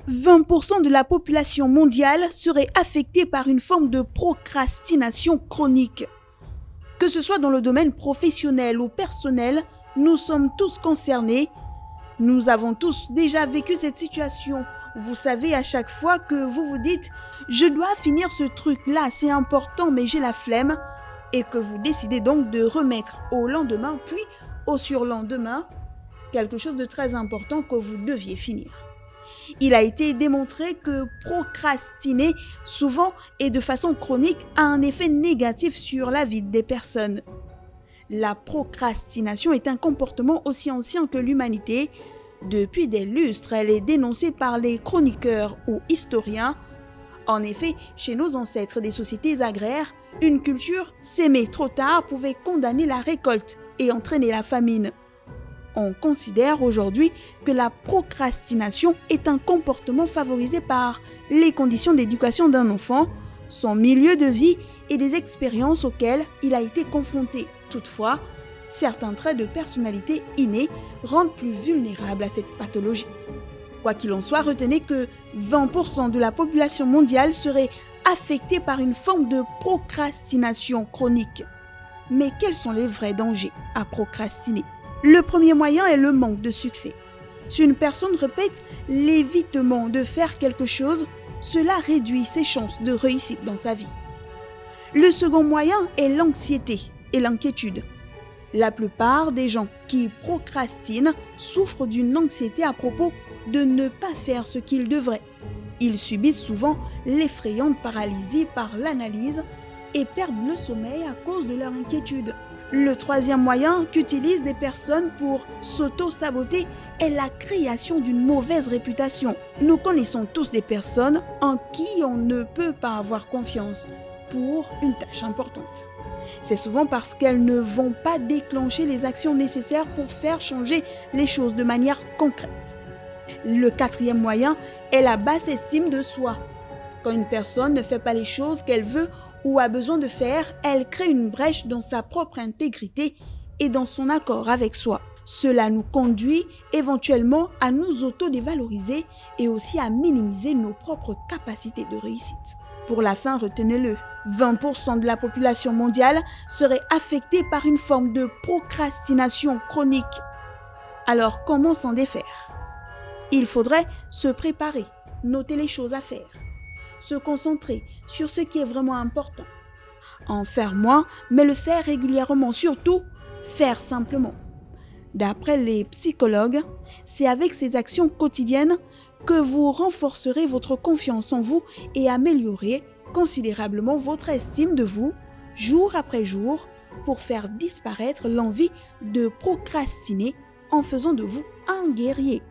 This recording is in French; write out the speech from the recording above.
20% de la population mondiale serait affectée par une forme de procrastination chronique. Que ce soit dans le domaine professionnel ou personnel, nous sommes tous concernés. Nous avons tous déjà vécu cette situation. Vous savez, à chaque fois que vous vous dites « je dois finir ce truc-là, c'est important mais j'ai la flemme » et que vous décidez donc de remettre au lendemain puis au surlendemain quelque chose de très important que vous deviez finir. Il a été démontré que procrastiner souvent et de façon chronique a un effet négatif sur la vie des personnes. La procrastination est un comportement aussi ancien que l'humanité. Depuis des lustres, elle est dénoncée par les chroniqueurs ou historiens. En effet, chez nos ancêtres des sociétés agraires, une culture s'aimer trop tard pouvait condamner la récolte et entraîner la famine. On considère aujourd'hui que la procrastination est un comportement favorisé par les conditions d'éducation d'un enfant, son milieu de vie et des expériences auxquelles il a été confronté. Toutefois, certains traits de personnalité innés rendent plus vulnérables à cette pathologie. Quoi qu'il en soit, retenez que 20% de la population mondiale serait affectée par une forme de procrastination chronique. Mais quels sont les vrais dangers à procrastiner ? Le premier moyen est le manque de succès. Si une personne répète l'évitement de faire quelque chose, cela réduit ses chances de réussite dans sa vie. Le second moyen est l'anxiété et l'inquiétude. La plupart des gens qui procrastinent souffrent d'une anxiété à propos de ne pas faire ce qu'ils devraient. Ils subissent souvent l'effrayante paralysie par l'analyse et perdent le sommeil à cause de leur inquiétude. Le troisième moyen qu'utilisent des personnes pour s'auto-saboter est la création d'une mauvaise réputation. Nous connaissons tous des personnes en qui on ne peut pas avoir confiance pour une tâche importante. C'est souvent parce qu'elles ne vont pas déclencher les actions nécessaires pour faire changer les choses de manière concrète. Le quatrième moyen est la basse estime de soi. Quand une personne ne fait pas les choses qu'elle veut ou a besoin de faire, elle crée une brèche dans sa propre intégrité et dans son accord avec soi. Cela nous conduit éventuellement à nous auto-dévaloriser et aussi à minimiser nos propres capacités de réussite. Pour la fin, retenez-le, 20% de la population mondiale serait affectée par une forme de procrastination chronique. Alors, comment s'en défaire ? Il faudrait se préparer, noter les choses à faire, se concentrer sur ce qui est vraiment important. En faire moins, mais le faire régulièrement, surtout faire simplement. D'après les psychologues, c'est avec ces actions quotidiennes que vous renforcerez votre confiance en vous et améliorerez considérablement votre estime de vous, jour après jour, pour faire disparaître l'envie de procrastiner en faisant de vous un guerrier.